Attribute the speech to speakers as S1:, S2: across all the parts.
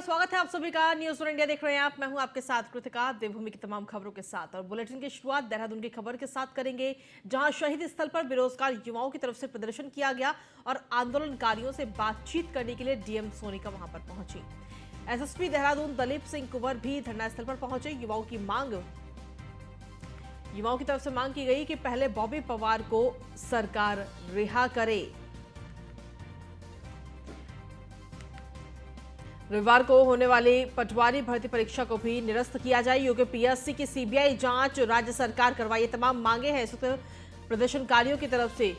S1: स्वागत है आप सभी का। न्यूज़ वन इंडिया देख रहे हैं आप। मैं हूं आपके साथ कृतिका। देवभूमि की तमाम खबरों के साथ और बुलेटिन की शुरुआत देहरादून की खबर के साथ करेंगे, जहां शहीद स्थल पर बेरोजगार युवाओं की तरफ से प्रदर्शन किया गया और आंदोलनकारियों से बातचीत करने के लिए डीएम सोनिका वहां पर पहुंची। एसएसपी देहरादून दलीप सिंह कुंवर भी धरना स्थल पर पहुंचे। युवाओं की तरफ से मांग की गई कि पहले बॉबी पवार को सरकार रिहा करे। रविवार को होने वाली पटवारी भर्ती परीक्षा को भी निरस्त किया जाए। योग्य पीएससी की सीबीआई जांच राज्य सरकार करवाए। ये तमाम मांगे हैं इस वक्त प्रदर्शनकारियों की तरफ से।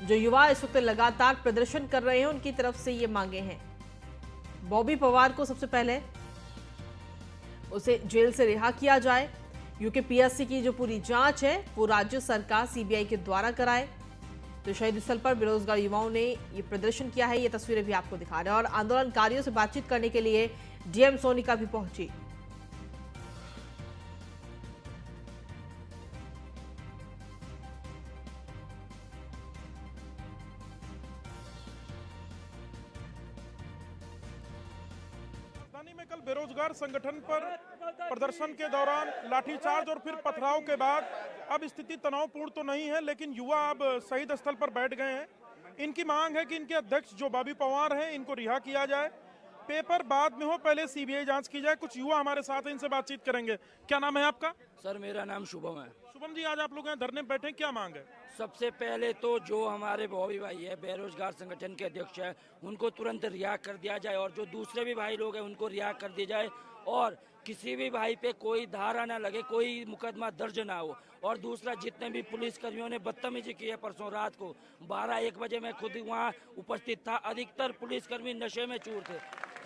S1: जो युवा इस वक्त लगातार प्रदर्शन कर रहे हैं उनकी तरफ से ये मांगे हैं। बॉबी पवार को सबसे पहले उसे जेल से रिहा किया जाए। यूके पीएससी की जो पूरी जांच है वो राज्य सरकार सीबीआई के द्वारा कराए। तो शहीद स्थल पर बेरोजगार युवाओं ने ये प्रदर्शन किया है। ये तस्वीरें भी आपको दिखा रहे हैं और आंदोलनकारियों से बातचीत करने के लिए डीएम सोनिका भी पहुंची।
S2: राजधानी में कल बेरोजगार संगठन पर प्रदर्शन के दौरान लाठीचार्ज और फिर पथराव के बाद अब स्थिति तनावपूर्ण तो नहीं है, लेकिन युवा अब शहीद स्थल पर बैठ गए हैं। इनकी मांग है कि इनके अध्यक्ष जो बॉबी पवार हैं इनको रिहा किया जाए। पेपर बाद में हो, पहले सीबीआई जांच की जाए। कुछ युवा हमारे साथ हैं, इनसे बातचीत करेंगे। क्या नाम है आपका?
S3: सर मेरा नाम शुभम है।
S2: शुभम जी, आज आप लोग यहाँ धरने में बैठे, क्या मांग है?
S3: सबसे पहले तो जो हमारे बॉबी भाई है, बेरोजगार संगठन के अध्यक्ष है, उनको तुरंत रिहा कर दिया जाए और जो दूसरे भी भाई लोग हैं उनको रिहा कर दिया जाए और किसी भी भाई पे कोई धारा ना लगे, कोई मुकदमा दर्ज ना हो। और दूसरा, जितने भी पुलिसकर्मियों ने बदतमीजी की है परसों रात को 12-1 बजे मैं खुद वहाँ उपस्थित था, अधिकतर पुलिसकर्मी नशे में चूर थे।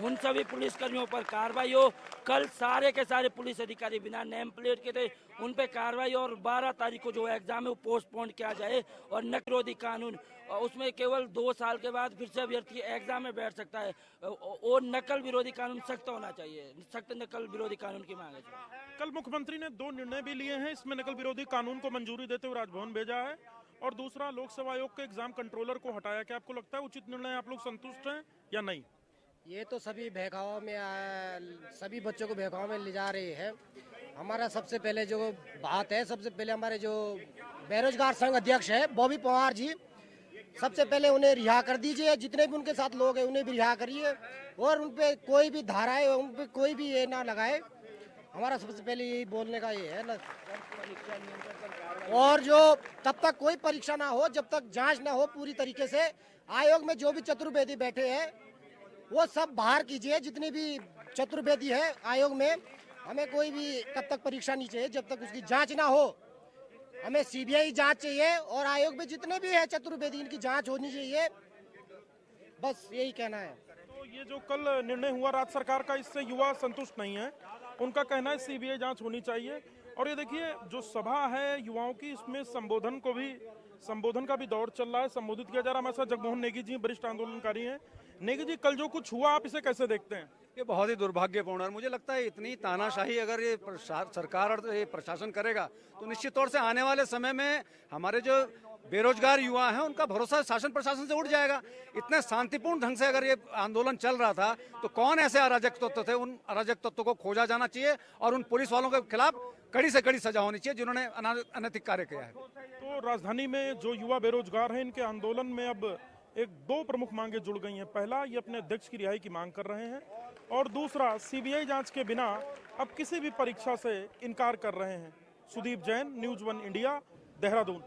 S3: उन सभी पुलिसकर्मियों पर कार्रवाई हो। कल सारे के सारे पुलिस अधिकारी बिना नेम प्लेट के थे, उन पे कार्रवाई और 12 तारीख को जो एग्जाम है वो पोस्टपोन किया जाए। और नकल विरोधी कानून, उसमें केवल 2 साल के बाद फिर से अभ्यर्थी एग्जाम में बैठ सकता है और नकल विरोधी कानून सख्त होना चाहिए। सख्त नकल विरोधी कानून की मांग है।
S2: कल मुख्यमंत्री ने 2 निर्णय भी लिए हैं। इसमें नकल विरोधी कानून को मंजूरी देते हुए राजभवन भेजा है और दूसरा, लोक सेवा आयोग के एग्जाम कंट्रोलर को हटाया। क्या आपको लगता है उचित निर्णय, आप लोग संतुष्ट हैं या नहीं?
S4: ये तो सभी बहकाव में, सभी बच्चों को बहकाव में ले जा रहे हैं। हमारा सबसे पहले जो बात है, सबसे पहले हमारे जो बेरोजगार संघ अध्यक्ष है बॉबी पवार जी, सबसे पहले उन्हें रिहा कर दीजिए। जितने भी उनके साथ लोग हैं उन्हें भी रिहा करिए और उन पे कोई भी धाराएं, उन पे कोई भी ये ना लगाए। हमारा सबसे पहले यही बोलने का ये है ना। और जो तब तक कोई परीक्षा ना हो, जब तक जांच ना हो पूरी तरीके से, आयोग में जो भी चतुर्वेदी बैठे हैं वो सब बाहर कीजिए। जितने भी चतुर्वेदी है आयोग में, हमें कोई भी तब तक परीक्षा नहीं चाहिए जब तक उसकी जांच ना हो। हमें सीबीआई जांच चाहिए और आयोग में जितने भी है चतुर्वेदी, इनकी जांच होनी चाहिए। बस यही कहना है।
S2: तो ये जो कल निर्णय हुआ राज्य सरकार का, इससे युवा संतुष्ट नहीं है। उनका कहना है सीबीआई जांच होनी चाहिए। और ये देखिए, जो सभा है युवाओं की, इसमें संबोधन का भी दौर चल रहा है। संबोधित किया जा रहा है। हमारे साथ जगमोहन नेगी जी वरिष्ठ आंदोलनकारी हैं। नेगी जी, कल जो कुछ हुआ आप इसे कैसे देखते हैं?
S5: ये बहुत ही दुर्भाग्यपूर्ण है और मुझे लगता है इतनी तानाशाही अगर ये सरकार और ये प्रशासन करेगा तो निश्चित तौर से आने वाले समय में हमारे जो बेरोजगार युवा हैं उनका भरोसा शासन प्रशासन से उठ जाएगा। इतने शांतिपूर्ण ढंग से अगर ये आंदोलन चल रहा था तो कौन ऐसे अराजक तत्व थे? उन अराजक तत्वों को खोजा जाना चाहिए और उन पुलिस वालों के खिलाफ कड़ी से कड़ी सजा होनी चाहिए जिन्होंने अनैतिक कार्य किया है।
S2: तो राजधानी में जो युवा बेरोजगार हैं, इनके आंदोलन में अब 2 प्रमुख मांगे जुड़ गई हैं। पहला, ये अपने अध्यक्ष की रिहाई की मांग कर रहे हैं और दूसरा, सीबीआई जांच के बिना अब किसी भी परीक्षा से इनकार कर रहे हैं। Sudeep Jain, news one India, Dehradun.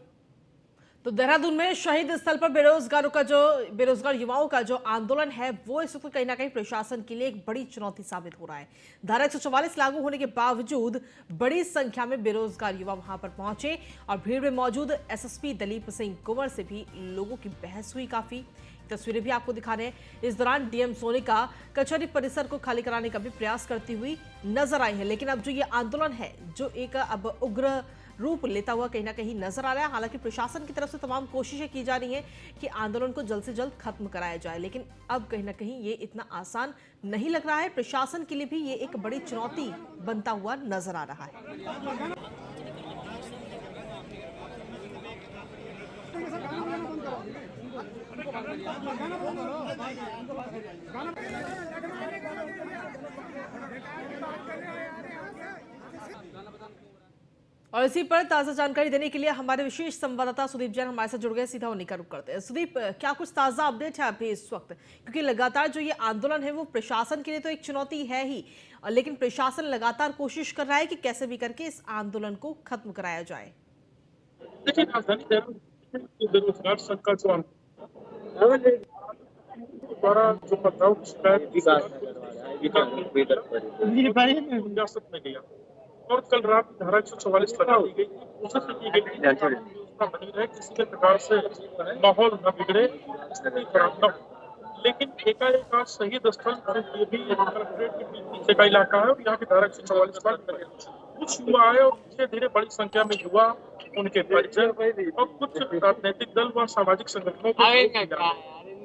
S1: तो देहरादून में शहीद स्थल पर बेरोजगार युवाओं का जो आंदोलन है वो इस वक्त कहीं ना कहीं प्रशासन के लिए एक बड़ी चुनौती साबित हो रहा है। धारा 144 लागू होने के बावजूद बड़ी संख्या में बेरोजगार युवा वहां पर पहुंचे और भीड़ में मौजूद एसएसपी दलीप सिंह कुंवर से भी लोगों की बहस हुई। काफी तस्वीरें भी आपको दिखा रहे हैं। इस दौरान डीएम सोनिका कचहरी परिसर को खाली कराने का भी प्रयास करती हुई नजर आई है। लेकिन अब जो ये आंदोलन है जो एक अब उग्र रूप लेता हुआ कहीं ना कहीं नजर आ रहा है। हालांकि प्रशासन की तरफ से तमाम कोशिशें की जा रही हैं कि आंदोलन को जल्द से जल्द खत्म कराया जाए, लेकिन अब कहीं ना कहीं ये इतना आसान नहीं लग रहा है। प्रशासन के लिए भी ये एक बड़ी चुनौती बनता हुआ नजर आ रहा है।
S6: गाना
S1: और इसी पर ताजा जानकारी देने के लिए हमारे विशेष संवाददाता सुदीप जैन हमारे साथ जुड़ गए। सीधा उन्हीं का रुख करते हैं। सुदीप, क्या कुछ ताजा अपडेट है अभी इस वक्त, क्योंकि लगातार जो ये आंदोलन है वो प्रशासन के लिए तो एक चुनौती है ही, लेकिन प्रशासन लगातार कोशिश कर रहा है कि कैसे भी करके इस आंदोलन को खत्म कराया जाए।
S6: देखिए, राजधानी देहरादून में बेरोजगार संघ का जो द्वारा जो पथराव की शिकायत रियासत में गया और कल रात धारा 144 लगा दी गई, कोशिश की गई उसका बनी रहे, किसी भी प्रकार से माहौल न बिगड़े, स्थिति खराब न हो। लेकिन एकाएक आज शहीद स्थल ये भी कलेक्ट्रेट के पीछे का इलाका है और यहाँ की धारा 144 पर कुछ युवा आए और धीरे धीरे बड़ी संख्या में युवा, उनके परिजन और कुछ राजनीतिक दल व सामाजिक संगठनों के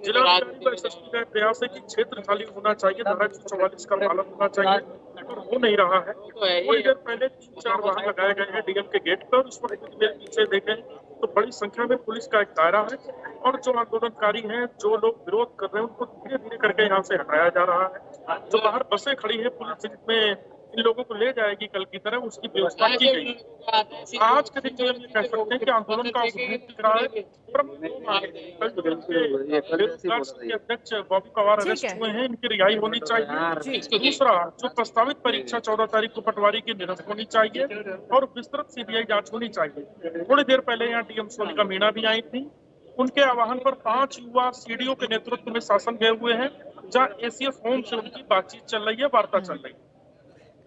S6: जिलाधिकारी का एसएसपी का प्रयास है कि क्षेत्र खाली होना चाहिए, धारा 144 का पालन होना चाहिए और हो नहीं रहा है। थोड़ी देर पहले 3-4 वाहन लगाए गए हैं डीएम के गेट पर। उस वक्त मेरे पीछे देखें तो बड़ी संख्या में पुलिस का एक दायरा है और जो आंदोलनकारी हैं, जो लोग विरोध कर रहे हैं, उनको धीरे धीरे करके यहाँ से हटाया जा रहा है। जो बाहर बसें खड़ी है पुलिस जिसमें इन लोगों को ले जाएगी कल की तरह, उसकी व्यवस्था की गई। आज के दिन जो हम ये कह सकते हैं कि आंदोलन का उद्देश्य दिख रहा है। अध्यक्ष बॉबी पवार अरेस्ट हुए हैं, इनकी रिहाई होनी चाहिए। दूसरा, जो प्रस्तावित परीक्षा 14 तारीख को पटवारी की निरस्त होनी चाहिए और विस्तृत सीबीआई जांच होनी चाहिए। थोड़ी देर पहले यहाँ डीएम सोनिका मीणा भी आई थी। उनके आह्वान पर 5 युवा सीडीओ के नेतृत्व में शासन गए हुए हैं, जहाँ एसीएफ होम से उनकी बातचीत चल रही है, वार्ता चल रही है।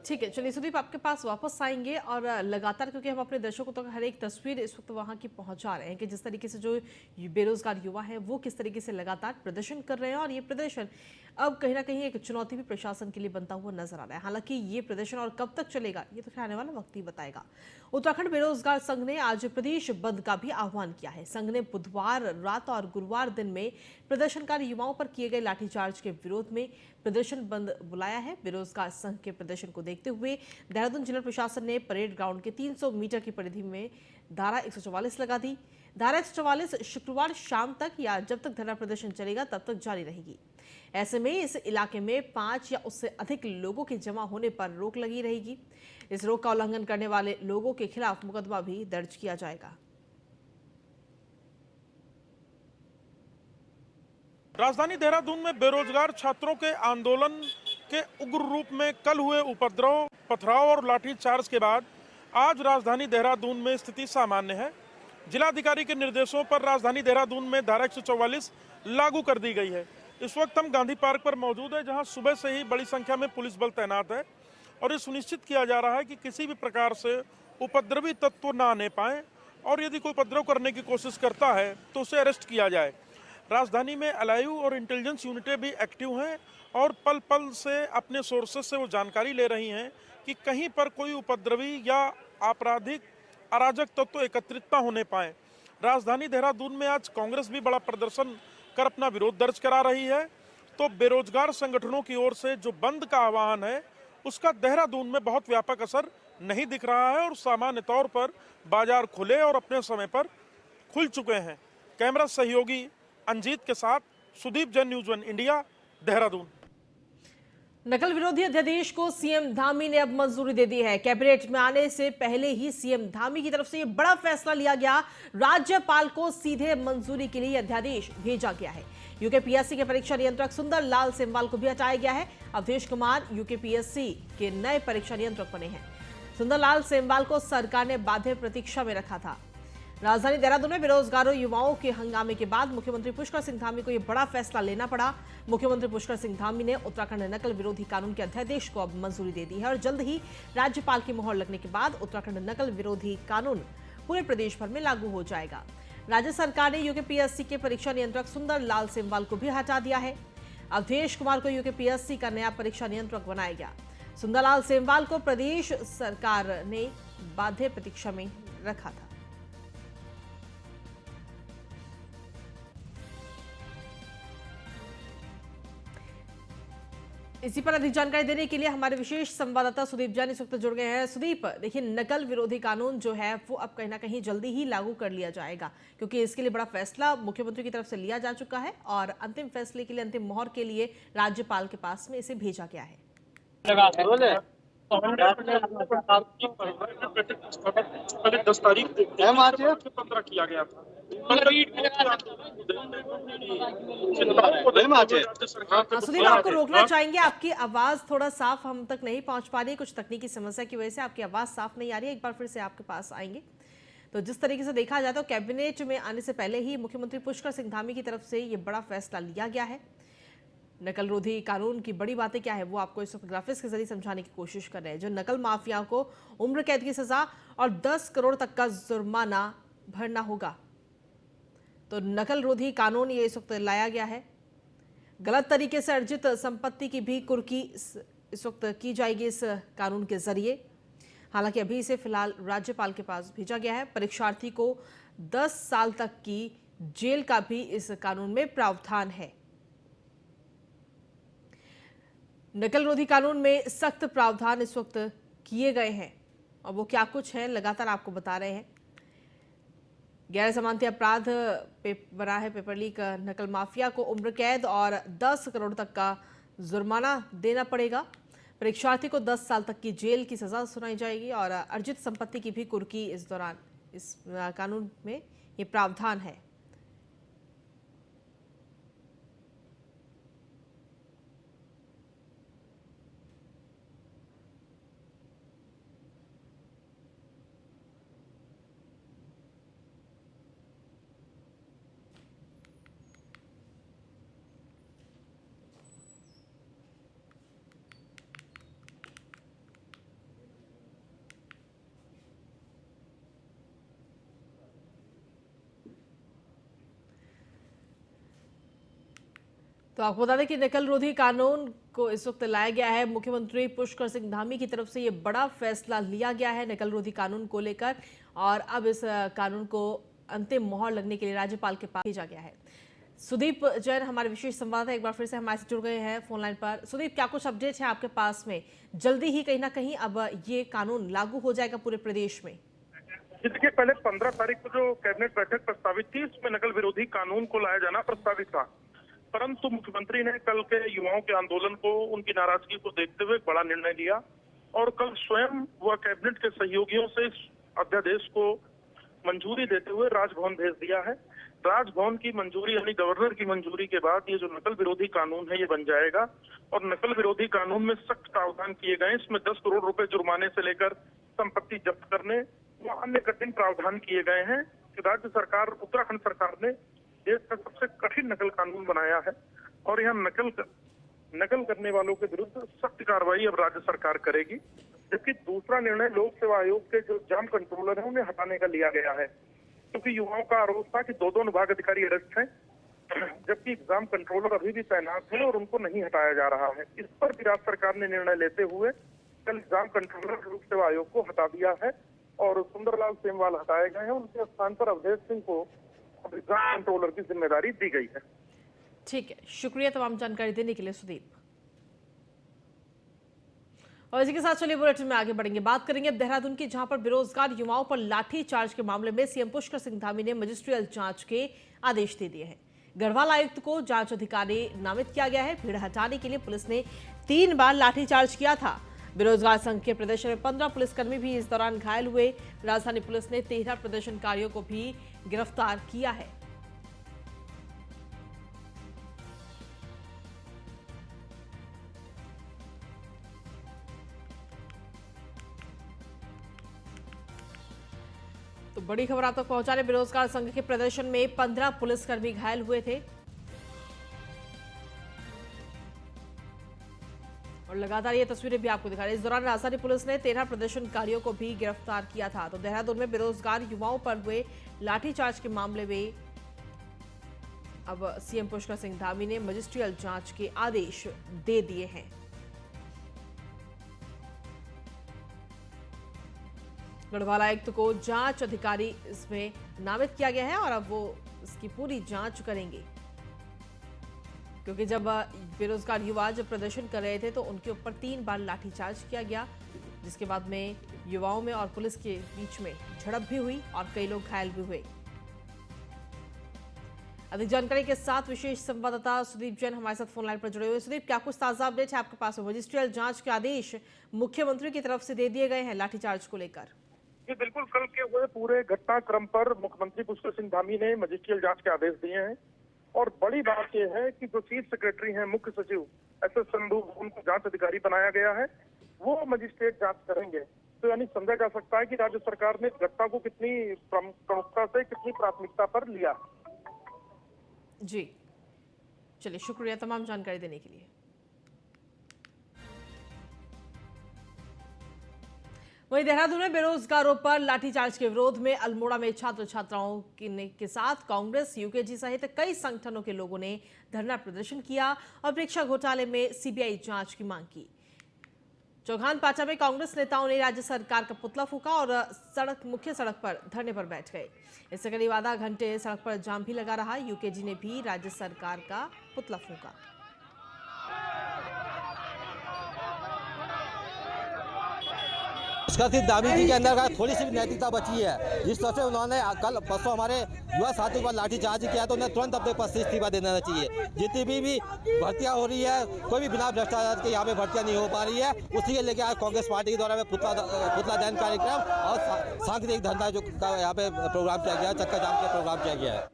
S1: ठीक है, चलिए सुदीप आपके पास वापस आएंगे और लगातार, क्योंकि हम अपने दर्शकों तक हर एक तस्वीर इस वक्त वहां की पहुंचा रहे हैं कि जिस तरीके से जो बेरोजगार युवा हैं वो किस तरीके से लगातार प्रदर्शन कर रहे हैं, और ये प्रदर्शन अब कहीं ना कहीं एक चुनौती भी प्रशासन के लिए बनता हुआ नजर आ रहा है। हालांकि ये प्रदर्शन और कब तक चलेगा ये तो फिर आने वाला वक्त ही बताएगा। उत्तराखंड बेरोजगार संघ ने आज प्रदेश बंद का भी आह्वान किया है। संघ ने बुधवार रात और गुरुवार दिन में प्रदर्शनकारी युवाओं पर किए गए लाठीचार्ज के विरोध में प्रदर्शन बंद बुलाया है। बेरोजगार संघ के प्रदर्शन को देखते हुए देहरादून जिला प्रशासन ने परेड ग्राउंड के 300 मीटर की परिधि में धारा 144 लगा दी। धारा 144 शुक्रवार शाम तक या जब तक धरना प्रदर्शन चलेगा तब तक जारी रहेगी। ऐसे में इस इलाके में 5 या उससे अधिक लोगों के जमा होने पर रोक लगी रहेगी। इस रोक का उल्लंघन करने वाले लोगों के खिलाफ मुकदमा भी दर्ज किया जाएगा।
S2: राजधानी देहरादून में बेरोजगार छात्रों के आंदोलन के उग्र रूप में कल हुए उपद्रव, पथराव और लाठीचार्ज के बाद आज राजधानी देहरादून में स्थिति सामान्य है। जिलाधिकारी के निर्देशों पर राजधानी देहरादून में धारा 144 लागू कर दी गई है। इस वक्त हम गांधी पार्क पर मौजूद है, जहां सुबह से ही बड़ी संख्या में पुलिस बल तैनात है और ये सुनिश्चित किया जा रहा है कि किसी भी प्रकार से उपद्रवी तत्व ना आने पाए और यदि कोई उपद्रव करने की कोशिश करता है तो उसे अरेस्ट किया जाए। राजधानी में एलआईयू और इंटेलिजेंस यूनिटें भी एक्टिव हैं और पल पल से अपने सोर्सेस से वो जानकारी ले रही हैं कि कहीं पर कोई उपद्रवी या आपराधिक अराजक तत्व एकत्रित न होने पाए। राजधानी देहरादून में आज कांग्रेस भी बड़ा प्रदर्शन कर अपना विरोध दर्ज करा रही है, तो बेरोजगार संगठनों की ओर से जो बंद का आह्वान है उसका देहरादून में बहुत व्यापक असर नहीं दिख रहा है और सामान्य तौर पर बाजार खुले और अपने समय पर खुल चुके हैं। कैमरा सहयोगी अंजीत के साथ सुदीप जैन, न्यूज़ 1 इंडिया, देहरादून।
S1: नकल विरोधी अध्यादेश को सीएम धामी ने अब मंजूरी दे दी है। कैबिनेट में आने से पहले ही सीएम धामी की तरफ से यह बड़ा फैसला लिया गया। राज्यपाल को सीधे मंजूरी के लिए अध्यादेश भेजा गया है। यूकेपीएससी के परीक्षा नियंत्रक सुंदर लाल सेमवाल को भी हटाया गया है। अवधेश कुमार यूकेपीएससी के नए परीक्षा नियंत्रक बने हैं। सुंदर लाल सेमवाल को सरकार ने बाध्य प्रतीक्षा में रखा था। राजधानी देहरादून में बेरोजगारों युवाओं के हंगामे के बाद मुख्यमंत्री पुष्कर सिंह धामी को यह बड़ा फैसला लेना पड़ा। मुख्यमंत्री पुष्कर सिंह धामी ने उत्तराखंड नकल विरोधी कानून के अध्यादेश को अब मंजूरी दे दी है और जल्द ही राज्यपाल की मुहर लगने के बाद उत्तराखंड नकल विरोधी कानून पूरे प्रदेश भर में लागू हो जाएगा। राज्य सरकार ने यूकेपीएससी के परीक्षा नियंत्रक सुंदर लाल सेमवाल को भी हटा दिया है। अवधेश कुमार को यूकेपीएससी का नया परीक्षा नियंत्रक बनाया गया। सुंदरलाल सेमवाल को प्रदेश सरकार ने बाध्य प्रतीक्षा में रखा था। इसी पर अधिक जानकारी देने के लिए हमारे विशेष संवाददाता सुदीप जैन इस वक्त जुड़ गए हैं। सुदीप, देखिए, नकल विरोधी कानून जो है वो अब कहीं ना कहीं जल्दी ही लागू कर लिया जाएगा, क्योंकि इसके लिए बड़ा फैसला मुख्यमंत्री की तरफ से लिया जा चुका है और अंतिम फैसले के लिए, अंतिम मोहर के लिए राज्यपाल के पास में इसे भेजा गया है।
S6: पहले 10 तारीख को 15 किया गया था।
S1: सुदीप, आपको रोकना चाहेंगे, आपकी आवाज थोड़ा साफ हम तक नहीं पहुंच पा रही है, कुछ तकनीकी समस्या की वजह से आपकी आवाज साफ नहीं आ रही है। एक बार फिर से आपके पास आएंगे। तो जिस तरीके से देखा जाए तो कैबिनेट में आने से पहले ही मुख्यमंत्री पुष्कर सिंह धामी की तरफ से ये बड़ा फैसला लिया गया है। नकल रोधी कानून की बड़ी बातें क्या है वो आपको इस वक्त ग्राफिक्स के जरिए समझाने की कोशिश कर रहे हैं। जो नकल माफिया को उम्र कैद की सजा और 10 करोड़ तक का जुर्माना भरना होगा। तो नकल रोधी कानून ये इस वक्त लाया गया है। गलत तरीके से अर्जित संपत्ति की भी कुर्की इस वक्त की जाएगी इस कानून के जरिए। हालांकि अभी इसे फिलहाल राज्यपाल के पास भेजा गया है। परीक्षार्थी को 10 साल तक की जेल का भी इस कानून में प्रावधान है। नकल रोधी कानून में सख्त प्रावधान इस वक्त किए गए हैं और वो क्या कुछ है लगातार आपको बता रहे हैं। गैर जमानती अपराध बना है पेपर लीक नकल माफिया को उम्र कैद और 10 करोड़ तक का जुर्माना देना पड़ेगा। परीक्षार्थी को 10 साल तक की जेल की सजा सुनाई जाएगी और अर्जित संपत्ति की भी कुर्की इस दौरान इस कानून में ये प्रावधान है। तो आपको बता दें कि नकल रोधी कानून को इस वक्त लाया गया है। मुख्यमंत्री पुष्कर सिंह धामी की तरफ से ये बड़ा फैसला लिया गया है नकल रोधी कानून को लेकर और अब इस कानून को अंतिम मोहर लगने के लिए राज्यपाल के पास भेजा गया है। सुदीप जैन हमारे विशेष संवाददाता एक बार फिर से हमारे से जुड़ गए हैं फोन लाइन पर। सुदीप, क्या कुछ अपडेट है आपके पास में? जल्दी ही कहीं ना कहीं अब ये कानून लागू हो जाएगा पूरे प्रदेश में?
S6: इसके पहले 15 तारीख को जो कैबिनेट बैठक प्रस्तावित थी उसमें नकल विरोधी कानून को लाया जाना प्रस्तावित था, परंतु मुख्यमंत्री ने कल के युवाओं के आंदोलन को, उनकी नाराजगी को देखते हुए बड़ा निर्णय लिया और कल स्वयं व कैबिनेट के सहयोगियों से इस अध्यादेश को मंजूरी देते हुए राजभवन भेज दिया है। राजभवन की मंजूरी यानी गवर्नर की मंजूरी के बाद ये जो नकल विरोधी कानून है ये बन जाएगा और नकल विरोधी कानून में सख्त प्रावधान किए गए। इसमें 10 करोड़ रुपए जुर्माने से लेकर संपत्ति जब्त करने व अन्य कठिन प्रावधान किए गए हैं। राज्य सरकार, उत्तराखंड सरकार ने देश का सबसे कठिन नकल कानून बनाया है और यहाँ नकल करने वालों के विरुद्ध सख्त कार्रवाई अब राज्य सरकार करेगी। जबकि दूसरा निर्णय लोक सेवा आयोग के जो एग्जाम कंट्रोलर है उन्हें हटाने का लिया गया है, क्योंकि युवाओं का आरोप था कि 2 विभाग अधिकारी अरेस्ट हैं जबकि एग्जाम कंट्रोलर अभी भी तैनात है और उनको नहीं हटाया जा रहा है। इस पर भी राज्य सरकार ने निर्णय लेते हुए कल एग्जाम कंट्रोलर लोक सेवा आयोग को हटा दिया है और सुंदरलाल सेमवाल हटाए गए हैं। उनके स्थान पर अवधेश सिंह को एग्जाम कंट्रोलर की जिम्मेदारी दी गई है।
S1: ठीक है, शुक्रिया तमाम जानकारी देने के लिए सुदीप। और इसी के साथ चलिए बुलेटिन में आगे बढ़ेंगे। बात करेंगे अब देहरादून की, जहां पर बेरोजगार युवाओं पर लाठी चार्ज के मामले में सीएम पुष्कर सिंह धामी ने मजिस्ट्रियल जांच के आदेश दे दिए हैं। गढ़वाल आयुक्त को जांच अधिकारी नामित किया गया है। भीड़ हटाने के लिए पुलिस ने 3 बार लाठीचार्ज किया था। बेरोजगार संघ के प्रदर्शन में 15 पुलिसकर्मी भी इस दौरान घायल हुए। राजधानी पुलिस ने 13 प्रदर्शनकारियों को भी गिरफ्तार किया है। तो बड़ी खबर आप तक पहुंचा रहे, बेरोजगार संघ के प्रदर्शन में 15 पुलिसकर्मी घायल हुए थे और लगातार ये तस्वीरें भी आपको दिखा रहे हैं। इस दौरान राजधानी पुलिस ने 13 प्रदर्शनकारियों को भी गिरफ्तार किया था। तो देहरादून में बेरोजगार युवाओं पर हुए लाठीचार्ज के मामले में अब सीएम पुष्कर सिंह धामी ने मजिस्ट्रियल जांच के आदेश दे दिए हैं। गढ़वाल आयुक्त को जांच अधिकारी इसमें नामित किया गया है और अब वो इसकी पूरी जांच करेंगे, क्योंकि जब बेरोजगार युवा जब प्रदर्शन कर रहे थे तो उनके ऊपर 3 बार लाठीचार्ज किया गया, जिसके बाद में युवाओं में और पुलिस के बीच में झड़प भी हुई और कई लोग घायल भी हुए। अधिक जानकारी के साथ विशेष संवाददाता सुदीप जैन हमारे साथ फोन लाइन पर जुड़े हुए। सुदीप, क्या कुछ ताजा अपडेट है आपके पास? मजिस्ट्रियल जांच के आदेश मुख्यमंत्री की तरफ से दे दिए गए हैं लाठीचार्ज को लेकर।
S2: जी बिल्कुल, कल के हुए पूरे घटनाक्रम पर मुख्यमंत्री पुष्कर सिंह धामी ने मजिस्ट्रियल जांच के आदेश दिए हैं और बड़ी बात यह है कि जो चीफ सेक्रेटरी हैं, मुख्य सचिव SS संधू, उनको जांच अधिकारी बनाया गया है, वो मजिस्ट्रेट जांच करेंगे। तो यानी समझा जा सकता है कि राज्य सरकार ने घटना को कितनी प्रमुखता से, कितनी प्राथमिकता पर लिया।
S1: जी चलिए, शुक्रिया तमाम जानकारी देने के लिए। वहीं देहरादून में बेरोजगारों पर लाठीचार्ज के विरोध में अल्मोड़ा में छात्र छात्राओं के साथ कांग्रेस, UKG सहित कई संगठनों के लोगों ने धरना प्रदर्शन किया और परीक्षा घोटाले में CBI जांच की मांग की। चौहान पाचा में कांग्रेस नेताओं ने राज्य सरकार का पुतला फूंका और मुख्य सड़क पर धरने पर बैठ गए। इससे करीब आधा घंटे सड़क पर जाम भी लगा रहा। UKG ने भी राज्य सरकार का पुतला फूंका।
S7: पुष्कर सिंह धामी जी के अंदर का थोड़ी सी भी नैतिकता बची है। जिस तरह से उन्होंने कल परसों हमारे युवा साथियों पर लाठीचार्ज किया तो उन्हें तुरंत अपने पद से इस्तीफा दे देना चाहिए। जितनी भी भर्तियां हो रही है, कोई भी बिना भ्रष्टाचार के यहाँ पे भर्तियां नहीं हो पा रही है, उसी के लेके आज कांग्रेस पार्टी के द्वारा पुतला दहन कार्यक्रम और सांकेतिक धरना जो यहाँ पे प्रोग्राम किया गया, चक्का जाम का प्रोग्राम किया गया है।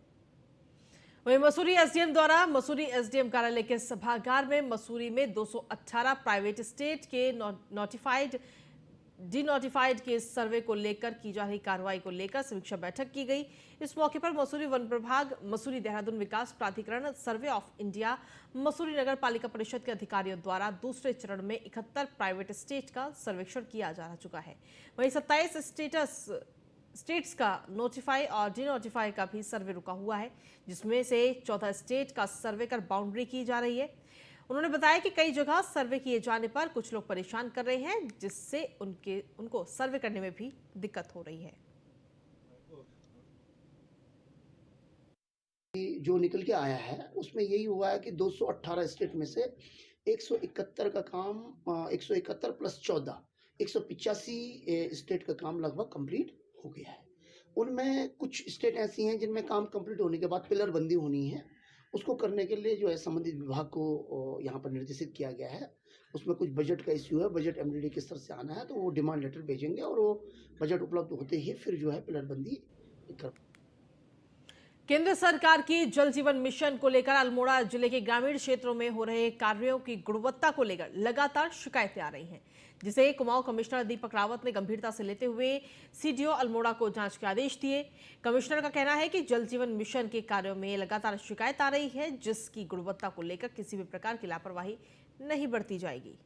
S1: वहीं मसूरी SDM द्वारा मसूरी SDM कार्यालय के सभागार में मसूरी में 218 प्राइवेट स्टेट के डिनोटिफाइड के सर्वे को लेकर की जा रही कार्रवाई को लेकर समीक्षा बैठक की गई। इस मौके पर मसूरी वन प्रभाग, मसूरी देहरादून विकास प्राधिकरण, सर्वे ऑफ इंडिया, मसूरी नगर पालिका परिषद के अधिकारियों द्वारा दूसरे चरण में 71 प्राइवेट स्टेट का सर्वेक्षण किया जा चुका है। वहीं 27 स्टेट्स का नोटिफाई और डिनोटिफाई का भी सर्वे रुका हुआ है, जिसमें से 14 स्टेट का सर्वे कर बाउंड्री की जा रही है। उन्होंने बताया कि कई जगह सर्वे किए जाने पर कुछ लोग परेशान कर रहे हैं, जिससे उनको सर्वे करने में भी दिक्कत हो रही है।
S8: जो निकल के आया है उसमें यही हुआ है कि 218 स्टेट में से 171 का काम 171 प्लस 14 185 स्टेट का काम लगभग कंप्लीट हो गया है। उनमें कुछ स्टेट ऐसी हैं जिनमें काम कंप्लीट होने के बाद पिलर बंदी होनी है, उसको करने के लिए जो है संबंधित विभाग को यहाँ पर निर्देशित किया गया है। उसमें कुछ बजट का इश्यू है, बजट MDD के स्तर से आना है, तो वो डिमांड लेटर भेजेंगे और वो बजट उपलब्ध होते ही फिर जो है पिलर बंदी कर।
S1: केंद्र सरकार की जल जीवन मिशन को लेकर अल्मोड़ा जिले के ग्रामीण क्षेत्रों में हो रहे कार्यों की गुणवत्ता को लेकर लगातार शिकायतें आ रही हैं, जिसे कुमाऊं कमिश्नर दीपक रावत ने गंभीरता से लेते हुए CDO अल्मोड़ा को जांच के आदेश दिए। कमिश्नर का कहना है कि जल जीवन मिशन के कार्यों में लगातार शिकायत आ रही है, जिसकी गुणवत्ता को लेकर किसी भी प्रकार की लापरवाही नहीं बरती जाएगी।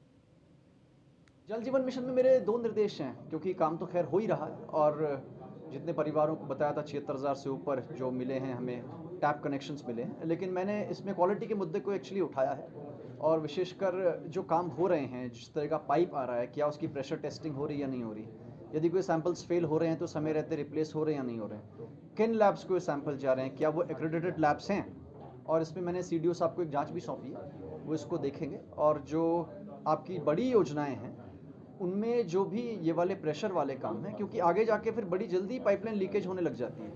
S9: जल जीवन मिशन में मेरे 2 निर्देश हैं, क्योंकि काम तो खैर हो ही रहा है और जितने परिवारों को बताया था 76,000 से ऊपर जो मिले हैं, हमें टैप कनेक्शंस मिले हैं, लेकिन मैंने इसमें क्वालिटी के मुद्दे को एक्चुअली उठाया है और विशेषकर जो काम हो रहे हैं, जिस तरह का पाइप आ रहा है, क्या उसकी प्रेशर टेस्टिंग हो रही है या नहीं हो रही, यदि कोई सैंपल्स फेल हो रहे हैं तो समय रहते रिप्लेस हो रहे हैं या नहीं हो रहे हैं, किन लैब्स को सैंपल जा रहे हैं, क्या वो एक्रेडिटेड लैब्स हैं, और इसमें मैंने CDO साहब को एक जाँच भी सौंपी है, वो इसको देखेंगे और जो आपकी बड़ी योजनाएँ हैं उनमें जो भी ये वाले प्रेशर वाले काम हैं, क्योंकि आगे जाके फिर बड़ी जल्दी पाइपलाइन लीकेज होने लग जाती है।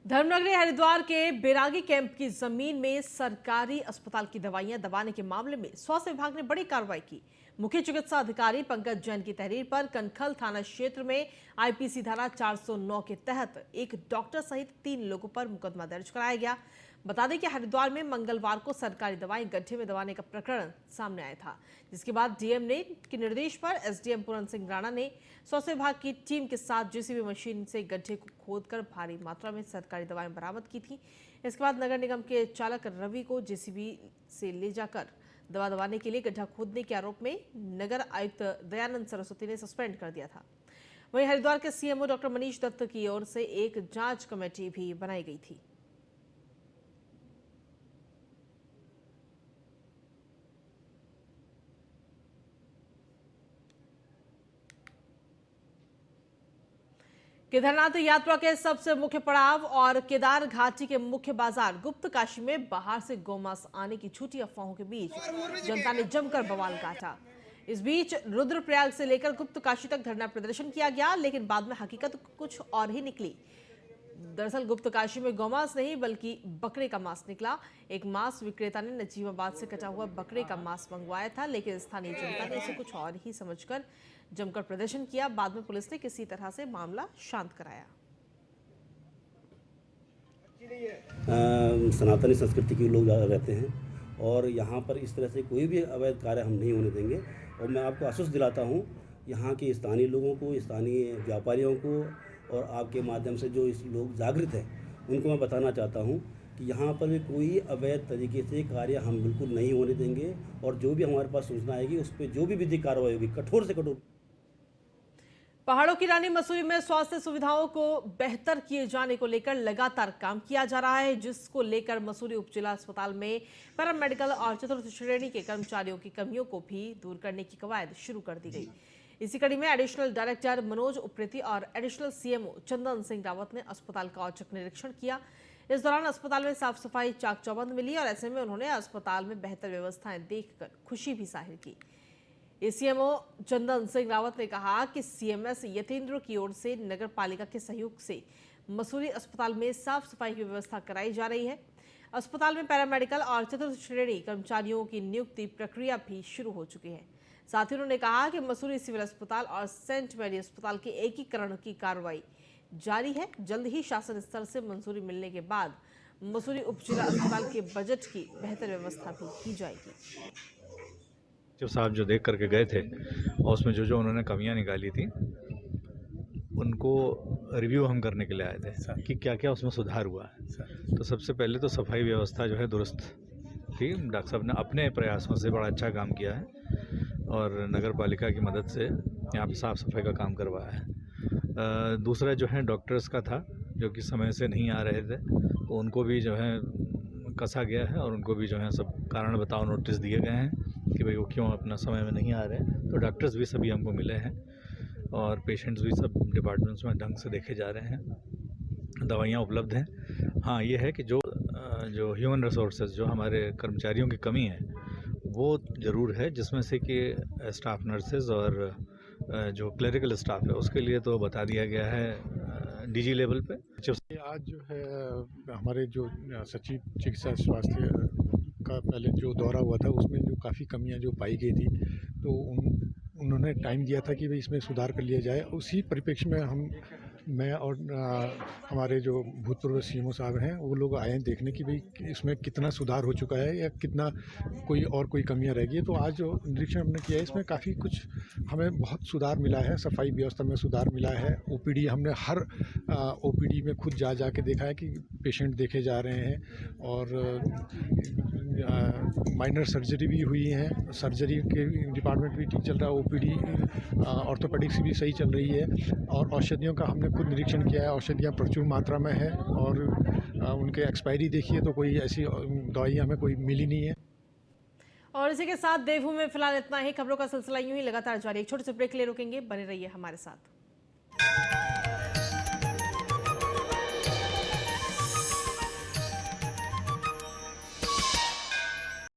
S1: धर्मनगरी हरिद्वार के बैरागी कैंप की जमीन में सरकारी अस्पताल की दवाइयां दबाने के मामले में स्वास्थ्य विभाग ने बड़ी कार्रवाई की। मुख्य चिकित्सा अधिकारी पंकज जैन की तहरीर पर कनखल थाना क्षेत्र में IPC धारा 409 के तहत एक डॉक्टर सहित 3 लोगों पर मुकदमा दर्ज कराया गया। बता दें कि हरिद्वार में मंगलवार को सरकारी दवाएं गड्ढे में दबाने का प्रकरण सामने आया था, जिसके बाद DM के निर्देश पर SDM पूरन सिंह राणा ने स्वास्थ्य विभाग की टीम के साथ JCB मशीन से गड्ढे को खोदकर भारी मात्रा में सरकारी दवाएं बरामद की थी। इसके बाद नगर निगम के चालक रवि को JCB से ले जाकर दवा दबाने के लिए गड्ढा खोदने के आरोप में नगर आयुक्त दयानंद सरस्वती ने सस्पेंड कर दिया था। वहीं हरिद्वार के CMO डॉक्टर मनीष दत्त की ओर से एक जांच कमेटी भी बनाई गई थी। केदारनाथ यात्रा के सबसे मुख्य पड़ाव और केदार घाटी के मुख्य बाजार गुप्त काशी में बाहर से गौमांस आने की झूठी अफवाहों के बीच जनता ने जमकर बवाल काटा। इस बीच रुद्रप्रयाग से लेकर गुप्त काशी तक धरना प्रदर्शन किया गया, लेकिन बाद में हकीकत कुछ और ही निकली। दरअसल गुप्तकाशी में गौमांस नहीं बल्कि बकरे का मांस निकला। एक मांस विक्रेता ने नजीमाबाद से कटा हुआ बकरे का मांस मंगवाया था, लेकिन स्थानीय जनता ने इसे कुछ और ही समझकर जमकर प्रदर्शन किया। बाद में पुलिस ने किसी तरह से मामला शांत कराया।
S10: सनातनी संस्कृति के लोग ज़्यादा रहते हैं और यहाँ पर इस तरह से कोई भी अवैध कार्य हम नहीं होने देंगे। और मैं आपको आश्वस्त दिलाता हूँ यहाँ के स्थानीय लोगों को, स्थानीय व्यापारियों को और आपके माध्यम से जो इस लोग जागृत हैं उनको मैं बताना चाहता हूँ कि यहाँ पर भी कोई अवैध तरीके से कार्य हम बिल्कुल नहीं होने देंगे। और जो भी हमारे पास सूचना आएगी उस पर जो भी विधिक कार्रवाई होगी कठोर से कठोर।
S1: पहाड़ों की रानी मसूरी में स्वास्थ्य सुविधाओं को बेहतर किए जाने को लेकर लगातार काम किया जा रहा है, जिसको लेकर मसूरी उप जिला अस्पताल में पैरामेडिकल और चतुर्थ श्रेणी के कर्मचारियों की कमियों को भी दूर करने की कवायद शुरू कर दी गई। इसी कड़ी में एडिशनल डायरेक्टर मनोज उप्रेती और एडिशनल सीएमओ चंदन सिंह रावत ने अस्पताल का औचक निरीक्षण किया। इस दौरान अस्पताल में साफ सफाई चाक चौबंद मिली और ऐसे में उन्होंने अस्पताल में बेहतर व्यवस्थाएं देखकर खुशी भी जाहिर की। सीएमओ चंदन सिंह रावत ने कहा कि सीएमएस यतीन्द्र की ओर से नगर पालिका के सहयोग से मसूरी अस्पताल में साफ सफाई की व्यवस्था कराई जा रही है। अस्पताल में पैरामेडिकल और चतुर्थ श्रेणी कर्मचारियों की नियुक्ति प्रक्रिया भी शुरू हो चुकी है। साथ ही उन्होंने कहा कि मसूरी सिविल अस्पताल और सेंट मैरी अस्पताल के एकीकरण की कार्रवाई जारी है। जल्द ही शासन स्तर से मंजूरी मिलने के बाद मसूरी उप जिला अस्पताल के बजट की बेहतर व्यवस्था भी की जाएगी।
S11: जो साहब जो देख करके गए थे और उसमें जो उन्होंने कमियां निकाली थी उनको रिव्यू हम करने के लिए आए थे कि क्या क्या उसमें सुधार हुआ है। तो सबसे पहले तो सफाई व्यवस्था जो है दुरुस्त थी। डॉक्टर साहब ने अपने प्रयासों से बड़ा अच्छा काम किया है और नगर पालिका की मदद से यहाँ पे साफ़ सफाई का काम करवाया है। दूसरा जो है डॉक्टर्स का था जो कि समय से नहीं आ रहे थे, तो उनको भी जो है कसा गया है और उनको भी जो है सब कारण बताओ नोटिस दिए गए हैं कि भाई वो क्यों अपना समय में नहीं आ रहे हैं। तो डॉक्टर्स भी सभी हमको मिले हैं और पेशेंट्स भी सब डिपार्टमेंट्स में ढंग से देखे जा रहे हैं। दवाइयाँ उपलब्ध हैं। हाँ, ये है कि जो ह्यूमन रिसोर्सेज जो हमारे कर्मचारियों की कमी है वो ज़रूर है, जिसमें से कि स्टाफ नर्सेज और जो क्लरिकल स्टाफ है उसके लिए तो बता दिया गया है डीजी लेवल पे।
S6: आज जो है हमारे जो सचिव चिकित्सा स्वास्थ्य का पहले जो दौरा हुआ था उसमें जो काफ़ी कमियां जो पाई गई थी तो उन्होंने टाइम दिया था कि भाई इसमें सुधार कर लिया जाए। उसी परिप्रेक्ष्य में मैं और हमारे जो भूतपूर्व सीएमओ साहब हैं वो लोग आए हैं देखने की भाई इसमें कितना सुधार हो चुका है या कितना कोई कमियां रह गई है। तो आज जो निरीक्षण हमने किया है इसमें काफ़ी कुछ हमें बहुत सुधार मिला है। सफाई व्यवस्था में सुधार मिला है। ओपीडी हमने हर ओपीडी में खुद जा के देखा है कि पेशेंट देखे जा रहे हैं और माइनर सर्जरी भी हुई है। सर्जरी के डिपार्टमेंट भी ठीक चल रहा है। ओपीडी ऑर्थोपेडिक्स भी सही चल रही है और औषधियों का हमने खुद निरीक्षण किया है। औषधियाँ प्रचुर मात्रा में है और उनके एक्सपायरी देखिए तो कोई ऐसी दवाई हमें कोई मिली नहीं है।
S1: और इसी के साथ देवभूमि में फिलहाल इतना ही। खबरों का सिलसिला यूं ही लगातार जारी। एक छोटे से ब्रेक ले रुकेंगे, बने रहिए हमारे साथ।